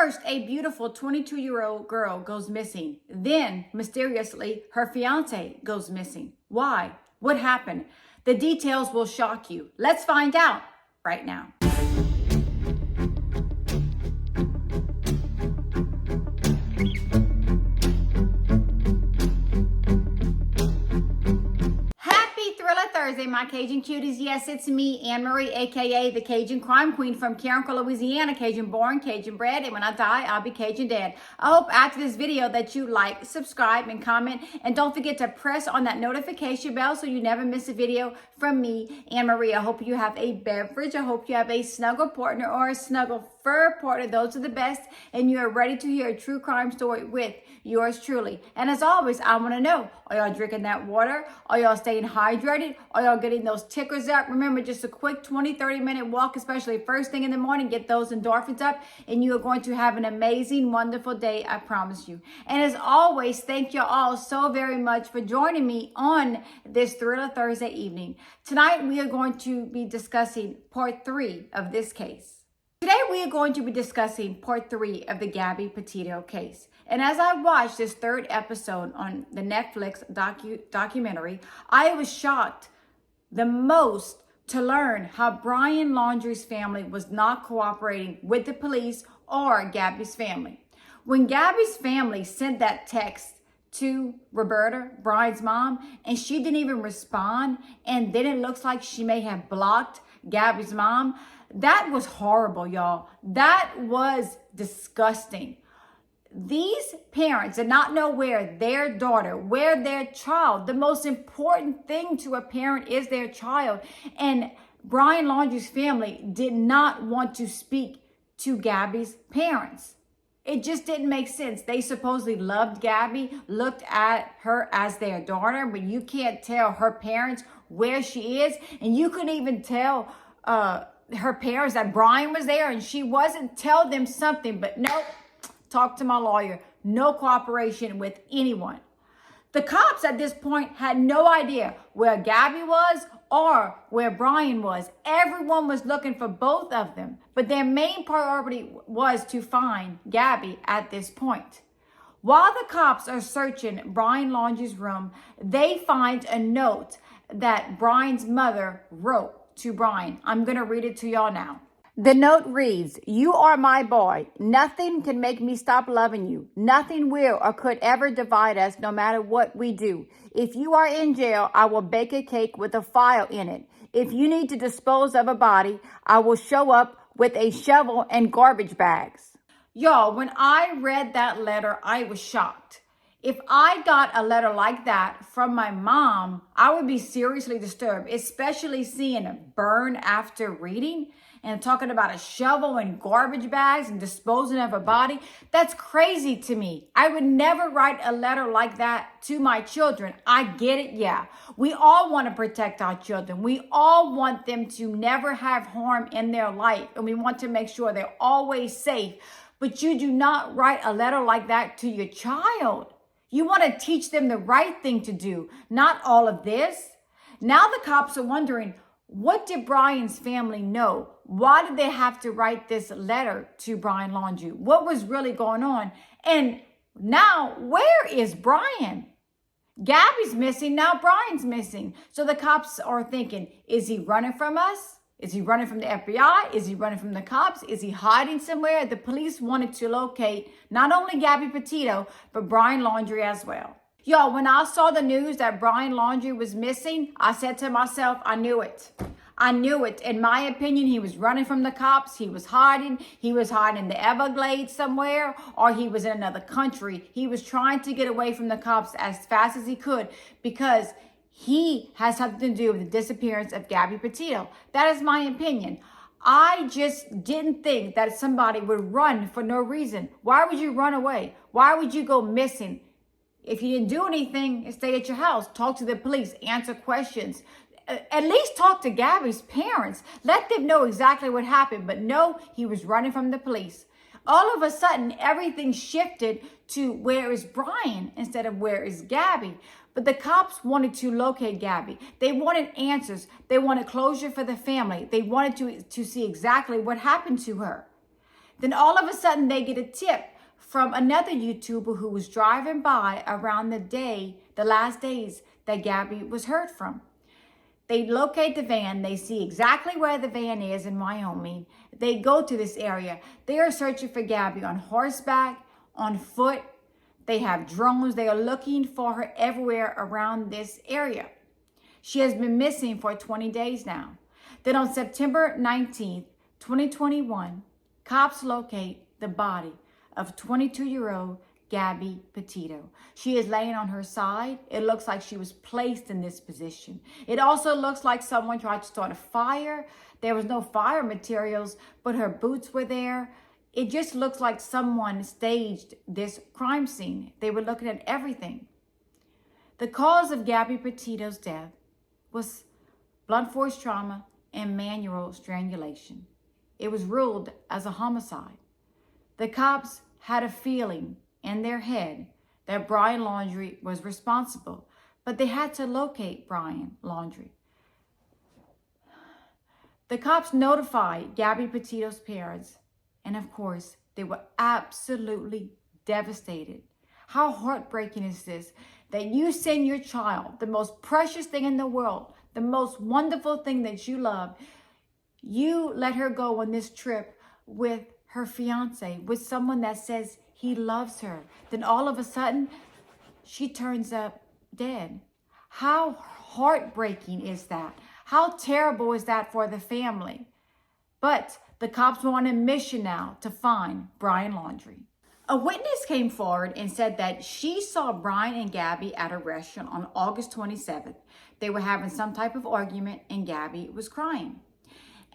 First, a beautiful 22-year-old girl goes missing. Then, mysteriously, her fiance goes missing. Why? What happened? The details will shock you. Let's find out right now. Thursday, my Cajun cuties. Yes, it's me, Anne Marie, aka the Cajun Crime Queen from Carencro, Louisiana. Cajun born, Cajun bred, and when I die, I'll be Cajun dead. I hope after this video that you like, subscribe, and comment, and don't forget to press on that notification bell so you never miss a video from me, Anne Marie. I hope you have a beverage. I hope you have a snuggle partner or a snuggle fur partner. Those are the best, and you are ready to hear a true crime story with yours truly. And as always, I want to know, are y'all drinking that water? Are y'all staying hydrated? Are y'all getting those tickers up? Remember, just a quick 20-30 minute walk, especially first thing in the morning, get those endorphins up, and you are going to have an amazing, wonderful day, I promise you. And as always, thank you all so very much for joining me on this Thriller Thursday evening. Tonight, we are going to be discussing part 3 of this case. Today, we are going to be discussing part 3 of the Gabby Petito case. And as I watched this third episode on the Netflix documentary, I was shocked the most to learn how Brian Laundrie's family was not cooperating with the police or Gabby's family. When Gabby's family sent that text to Roberta, Brian's mom, and she didn't even respond, and then it looks like she may have blocked Gabby's mom, that was horrible, y'all. That was disgusting. These parents did not know where their daughter, where their child, the most important thing to a parent is their child. And Brian Laundrie's family did not want to speak to Gabby's parents. It just didn't make sense. They supposedly loved Gabby, looked at her as their daughter, but you can't tell her parents where she is. And you couldn't even tell her parents that Brian was there and she wasn't. Tell them something, but nope. Talk to my lawyer. No cooperation with anyone. The cops at this point had no idea where Gabby was or where Brian was. Everyone was looking for both of them, but their main priority was to find Gabby at this point. While the cops are searching Brian Laundrie's room, they find a note that Brian's mother wrote to Brian. I'm going to read it to y'all now. The note reads, "You are my boy. Nothing can make me stop loving you. Nothing will or could ever divide us no matter what we do. If you are in jail, I will bake a cake with a file in it. If you need to dispose of a body, I will show up with a shovel and garbage bags." Y'all, when I read that letter, I was shocked. If I got a letter like that from my mom, I would be seriously disturbed, especially seeing it burn after reading and talking about a shovel and garbage bags and disposing of a body. That's crazy to me. I would never write a letter like that to my children. I get it, yeah. We all want to protect our children. We all want them to never have harm in their life, and we want to make sure they're always safe. But you do not write a letter like that to your child. You want to teach them the right thing to do, not all of this. Now the cops are wondering, what did Brian's family know? Why did they have to write this letter to Brian Laundrie? What was really going on? And now, where is Brian? Gabby's missing, now Brian's missing. So the cops are thinking, is he running from us? Is he running from the FBI? Is he running from the cops? Is he hiding somewhere? The police wanted to locate not only Gabby Petito, but Brian Laundrie as well. Y'all, when I saw the news that Brian Laundrie was missing, I said to myself, I knew it. I knew it. In my opinion, he was running from the cops. He was hiding. He was hiding in the Everglades somewhere, or he was in another country. He was trying to get away from the cops as fast as he could because he has something to do with the disappearance of Gabby Petito. That is my opinion. I just didn't think that somebody would run for no reason. Why would you run away? Why would you go missing? If you didn't do anything, stay at your house. Talk to the police. Answer questions. At least talk to Gabby's parents. Let them know exactly what happened. But no, he was running from the police. All of a sudden, everything shifted to where is Brian instead of where is Gabby. But the cops wanted to locate Gabby. They wanted answers. They wanted closure for the family. They wanted to see exactly what happened to her. Then all of a sudden they get a tip from another YouTuber who was driving by around the last days that Gabby was heard from. They locate the van. They see exactly where the van is in Wyoming. They go to this area. They are searching for Gabby on horseback, on foot. They have drones. They are looking for her everywhere around this area. She has been missing for 20 days now. Then on September 19th, 2021, cops locate the body of 22-year-old Gabby Petito. She is laying on her side. It looks like she was placed in this position. It also looks like someone tried to start a fire. There was no fire materials, but her boots were there. It just looks like someone staged this crime scene. They were looking at everything. The cause of Gabby Petito's death was blunt force trauma and manual strangulation. It was ruled as a homicide. The cops had a feeling in their head that Brian Laundrie was responsible, but they had to locate Brian Laundrie. The cops notified Gabby Petito's parents, and of course, they were absolutely devastated. How heartbreaking is this? That you send your child, the most precious thing in the world, the most wonderful thing that you love, you let her go on this trip with her fiance, with someone that says he loves her. Then all of a sudden, she turns up dead. How heartbreaking is that? How terrible is that for the family? But the cops were on a mission now to find Brian Laundrie. A witness came forward and said that she saw Brian and Gabby at a restaurant on August 27th. They were having some type of argument and Gabby was crying.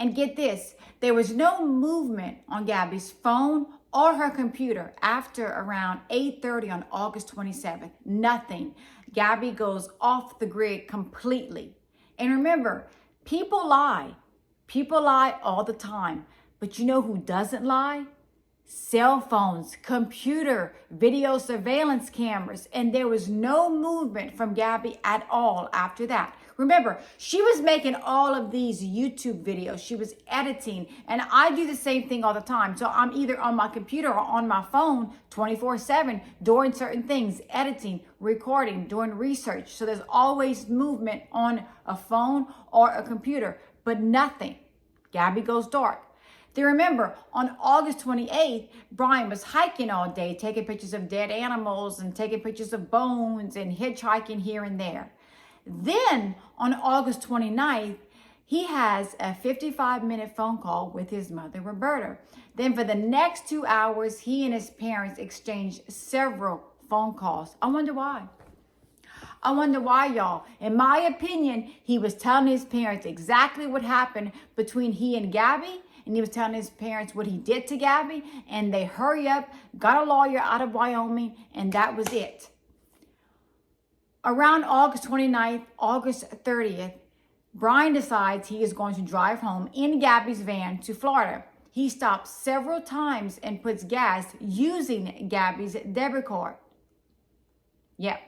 And get this, there was no movement on Gabby's phone or her computer after around 8:30 on August 27th. Nothing. Gabby goes off the grid completely. And remember, people lie. People lie all the time. But you know who doesn't lie? Cell phones, computer, video surveillance cameras, and there was no movement from Gabby at all after that. Remember, she was making all of these YouTube videos. She was editing, and I do the same thing all the time. So I'm either on my computer or on my phone 24/7 doing certain things, editing, recording, doing research. So there's always movement on a phone or a computer, but nothing. Gabby goes dark. Then remember, on August 28th, Brian was hiking all day, taking pictures of dead animals and taking pictures of bones and hitchhiking here and there. Then on August 29th, he has a 55-minute phone call with his mother, Roberta. Then for the next 2 hours, he and his parents exchanged several phone calls. I wonder why. I wonder why, y'all. In my opinion, he was telling his parents exactly what happened between he and Gabby, and he was telling his parents what he did to Gabby, and they hurry up, got a lawyer out of Wyoming, and that was it. Around August 29th, August 30th, Brian decides he is going to drive home in Gabby's van to Florida. He stops several times and puts gas using Gabby's debit card. Yep.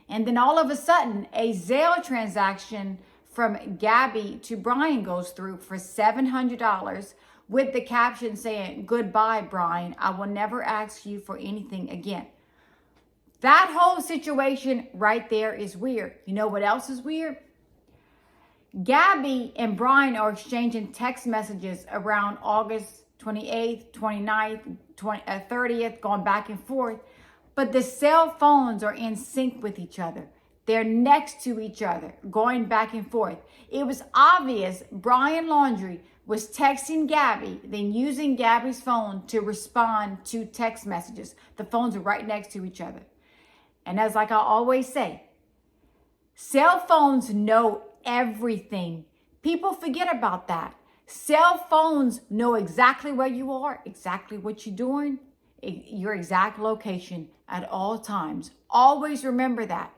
And then all of a sudden, a Zelle transaction from Gabby to Brian goes through for $700 with the caption saying, "Goodbye, Brian. I will never ask you for anything again." That whole situation right there is weird. You know what else is weird? Gabby and Brian are exchanging text messages around August 28th, 29th, 30th, going back and forth. But the cell phones are in sync with each other. They're next to each other, going back and forth. It was obvious Brian Laundrie was texting Gabby, then using Gabby's phone to respond to text messages. The phones are right next to each other. And as like I always say, cell phones know everything. People forget about that. Cell phones know exactly where you are, exactly what you're doing, your exact location at all times. Always remember that.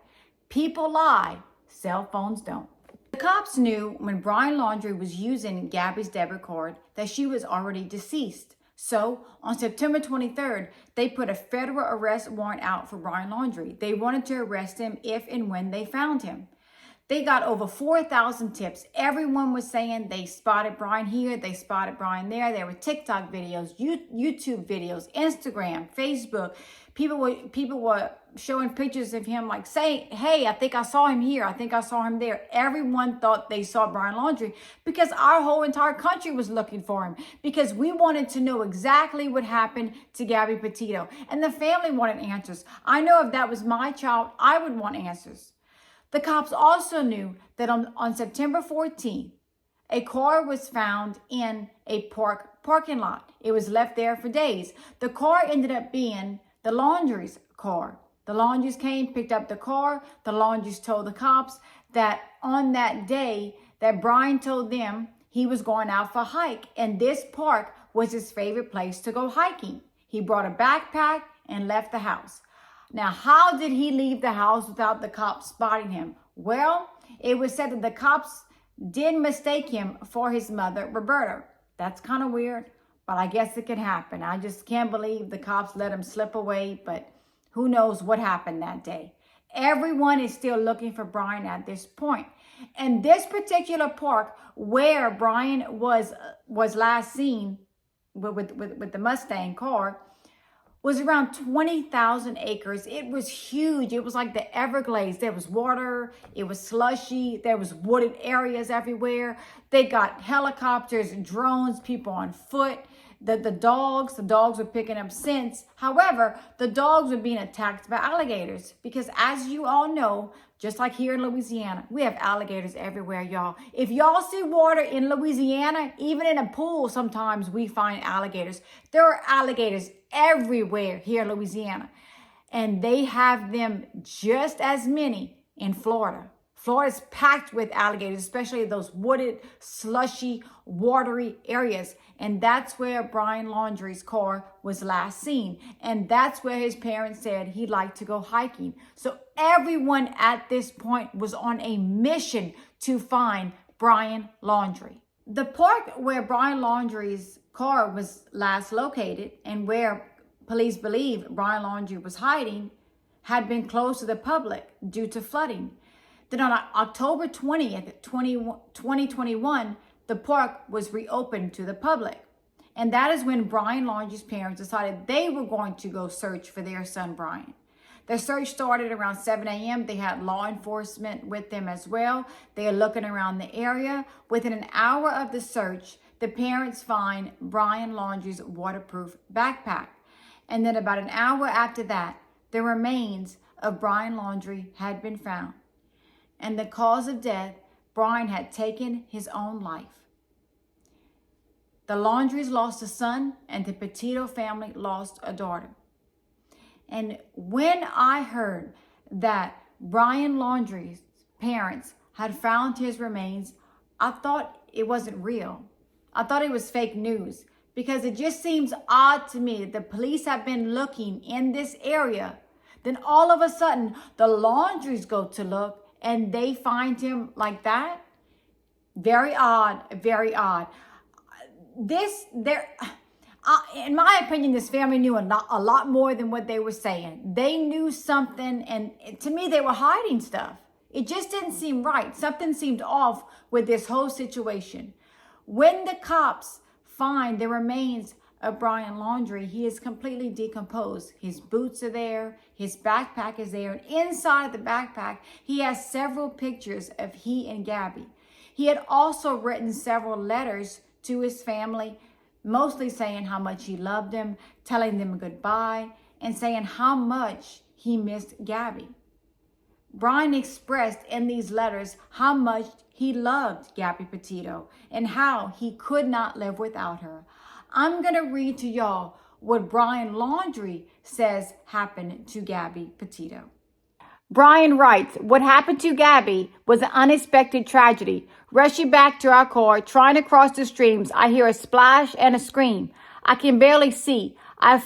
People lie, cell phones don't. The cops knew when Brian Laundrie was using Gabby's debit card that she was already deceased. So on September 23rd, they put a federal arrest warrant out for Brian Laundrie. They wanted to arrest him if and when they found him. They got over 4,000 tips. Everyone was saying they spotted Brian here, they spotted Brian there. There were TikTok videos, YouTube videos, Instagram, Facebook. People were showing pictures of him, like saying, hey, I think I saw him here. I think I saw him there. Everyone thought they saw Brian Laundrie because our whole entire country was looking for him, because we wanted to know exactly what happened to Gabby Petito. And the family wanted answers. I know if that was my child, I would want answers. The cops also knew that on September 14th, a car was found in a parking lot. It was left there for days. The car ended up being the Laundrie's car. The Laundrie's came, picked up the car. The Laundrie's told the cops that on that day that Brian told them he was going out for a hike, and this park was his favorite place to go hiking. He brought a backpack and left the house. Now, how did he leave the house without the cops spotting him? Well, it was said that the cops did mistake him for his mother, Roberta. That's kind of weird, but I guess it can happen. I just can't believe the cops let him slip away, but who knows what happened that day. Everyone is still looking for Brian at this point. And this particular park where Brian was last seen with the Mustang car was around 20,000 acres. It was huge. It was like the Everglades. There was water. It was slushy. There was wooded areas everywhere. They got helicopters, drones, people on foot. The dogs were picking up scents. However, the dogs were being attacked by alligators because, as you all know, just like here in Louisiana, we have alligators everywhere, y'all. If y'all see water in Louisiana, even in a pool, sometimes we find alligators. There are alligators everywhere here in Louisiana, and they have them just as many in Florida. Florida's packed with alligators, especially those wooded, slushy, watery areas. And that's where Brian Laundrie's car was last seen. And that's where his parents said he liked to go hiking. So everyone at this point was on a mission to find Brian Laundrie. The park where Brian Laundrie's car was last located and where police believe Brian Laundrie was hiding had been closed to the public due to flooding. Then on October 20th, 2021, the park was reopened to the public. And that is when Brian Laundrie's parents decided they were going to go search for their son, Brian. The search started around 7 a.m. They had law enforcement with them as well. They are looking around the area. Within an hour of the search, the parents find Brian Laundrie's waterproof backpack. And then about an hour after that, the remains of Brian Laundrie had been found. And the cause of death, Brian had taken his own life. The Laundries lost a son, and the Petito family lost a daughter. And when I heard that Brian Laundrie's parents had found his remains, I thought it wasn't real. I thought it was fake news, because it just seems odd to me that the police have been looking in this area. Then all of a sudden, the Laundries go to look and they find him like that. Very odd, very odd. In my opinion, this family knew a lot more than what they were saying. They knew something, and to me, they were hiding stuff. It just didn't seem right. Something seemed off with this whole situation. When the cops find the remains of Brian Laundrie, he is completely decomposed. His boots are there, his backpack is there, and inside of the backpack, he has several pictures of he and Gabby. He had also written several letters to his family, mostly saying how much he loved them, telling them goodbye, and saying how much he missed Gabby. Brian expressed in these letters how much he loved Gabby Petito and how he could not live without her. I'm going to read to y'all what Brian Laundrie says happened to Gabby Petito. Brian writes, "What happened to Gabby was an unexpected tragedy. Rushing back to our car, trying to cross the streams, I hear a splash and a scream. I can barely see. I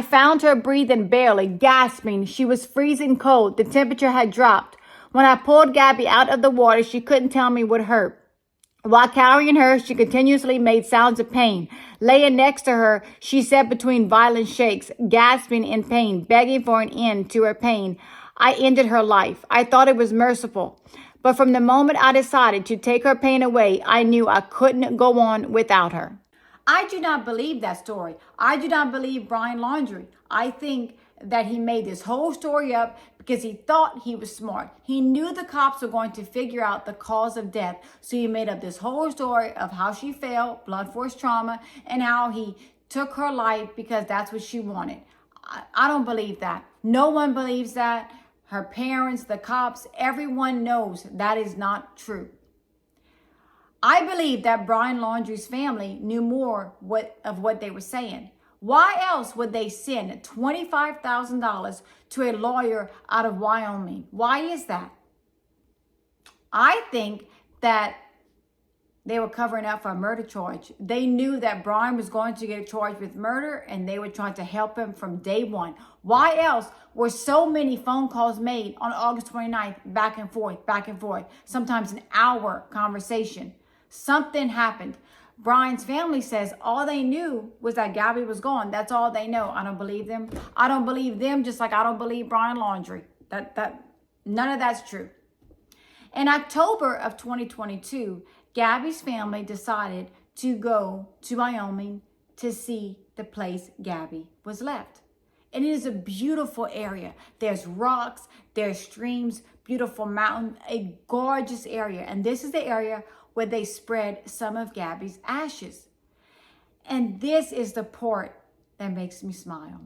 found her breathing barely, gasping. She was freezing cold. The temperature had dropped. When I pulled Gabby out of the water, she couldn't tell me what hurt. While carrying her, she continuously made sounds of pain. Laying next to her, she said between violent shakes, gasping in pain, begging for an end to her pain. I ended her life. I thought it was merciful. But from the moment I decided to take her pain away, I knew I couldn't go on without her. I do not believe that story. I do not believe Brian Laundrie. I think that he made this whole story up because he thought he was smart. He knew the cops were going to figure out the cause of death. So he made up this whole story of how she fell, blunt force trauma, and how he took her life because that's what she wanted. I don't believe that. No one believes that. Her parents, the cops, everyone knows that is not true. I believe that Brian Laundrie's family knew more of what they were saying. Why else would they send $25,000 to a lawyer out of Wyoming? Why is that? I think that they were covering up for a murder charge. They knew that Brian was going to get charged with murder, and they were trying to help him from day one. Why else were so many phone calls made on August 29th, back and forth, sometimes an hour conversation? Something happened. Brian's family says all they knew was that Gabby was gone. That's all they know. I don't believe them. I don't believe them, just like I don't believe Brian Laundrie. None of that's true. In October of 2022, Gabby's family decided to go to Wyoming to see the place Gabby was left. And it is a beautiful area. There's rocks, there's streams, beautiful mountain, a gorgeous area. And this is the area where they spread some of Gabby's ashes. And this is the part that makes me smile.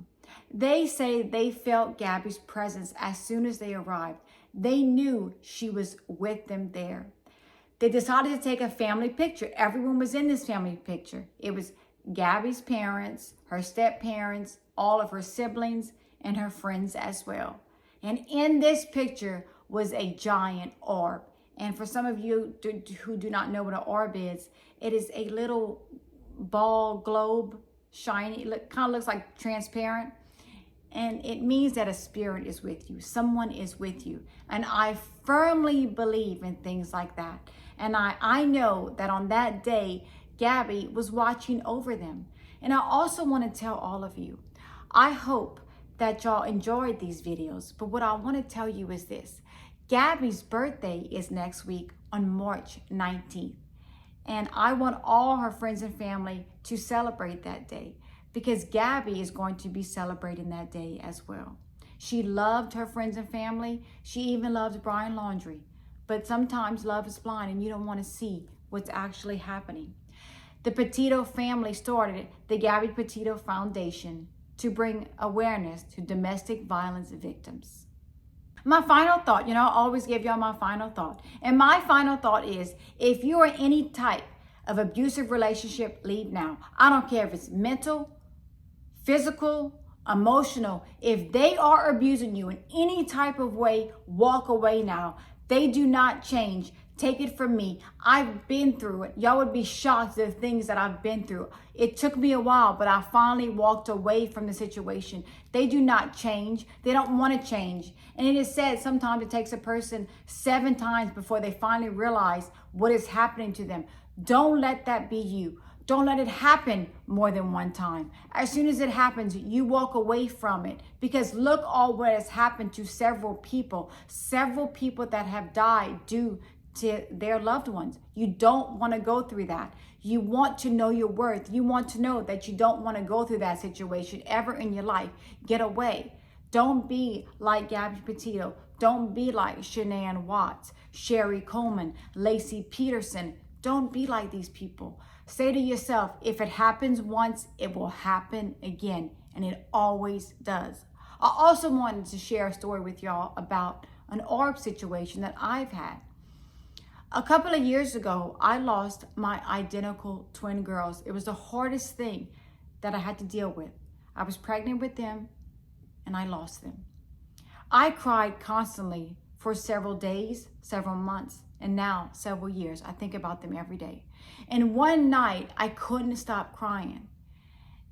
They say they felt Gabby's presence as soon as they arrived. They knew she was with them there. They decided to take a family picture. Everyone was in this family picture. It was Gabby's parents, her step-parents, all of her siblings, and her friends as well. And in this picture was a giant orb. And for some of you who do not know what an orb is, it is a little ball globe, shiny, kind of looks like transparent. And it means that a spirit is with you. Someone is with you. And I firmly believe in things like that. And I know that on that day, Gabby was watching over them. And I also want to tell all of you, I hope that y'all enjoyed these videos. But what I want to tell you is this. Gabby's birthday is next week on March 19th. And I want all her friends and family to celebrate that day because Gabby is going to be celebrating that day as well. She loved her friends and family. She even loved Brian Laundrie. But sometimes love is blind and you don't want to see what's actually happening. The Petito family started the Gabby Petito Foundation to bring awareness to domestic violence victims. My final thought, I always give y'all my final thought. And my final thought is, if you are in any type of abusive relationship, leave now. I don't care if it's mental, physical, emotional. If they are abusing you in any type of way, walk away now. They do not change. Take it from me. I've been through it. Y'all would be shocked at the things that I've been through. It took me a while, but I finally walked away from the situation. They do not change. They don't want to change. And it is said sometimes it takes a person 7 times before they finally realize what is happening to them. Don't let that be you. Don't let it happen more than one time. As soon as it happens, you walk away from it, because look all what has happened to several people that have died due to their loved ones. You don't want to go through that. You want to know your worth. You want to know that you don't want to go through that situation ever in your life. Get away. Don't be like Gabby Petito. Don't be like Shanann Watts, Sherry Coleman, Lacey Peterson. Don't be like these people. Say to yourself, if it happens once, it will happen again. And it always does. I also wanted to share a story with y'all about an orb situation that I've had. A couple of years ago, I lost my identical twin girls. It was the hardest thing that I had to deal with. I was pregnant with them and I lost them. I cried constantly for several days, several months, and now several years. I think about them every day. And one night I couldn't stop crying.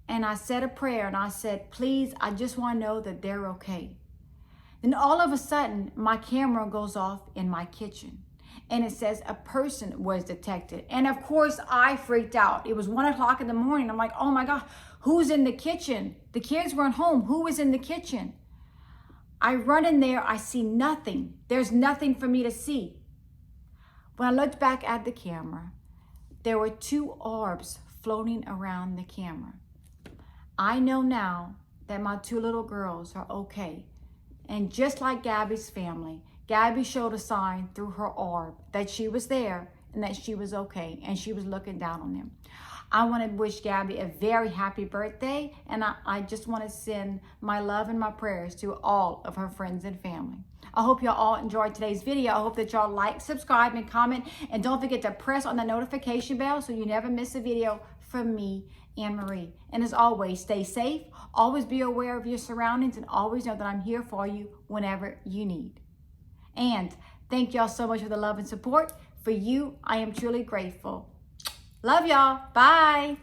And I said a prayer and I said, please, I just want to know that they're okay. Then all of a sudden, my camera goes off in my kitchen. And it says a person was detected. And of course, I freaked out. It was 1 o'clock in the morning. I'm like, oh my God, who's in the kitchen? The kids weren't home. Who was in the kitchen? I run in there. I see nothing. There's nothing for me to see. When I looked back at the camera, there were 2 orbs floating around the camera. I know now that my 2 little girls are okay. And just like Gabby's family, Gabby showed a sign through her orb that she was there and that she was okay, and she was looking down on them. I want to wish Gabby a very happy birthday, and I just want to send my love and my prayers to all of her friends and family. I hope y'all all enjoyed today's video. I hope that y'all like, subscribe, and comment, and don't forget to press on the notification bell so you never miss a video from me, Anne Marie. And as always, stay safe, always be aware of your surroundings, and always know that I'm here for you whenever you need. And thank y'all so much for the love and support. For you, I am truly grateful. Love y'all. Bye.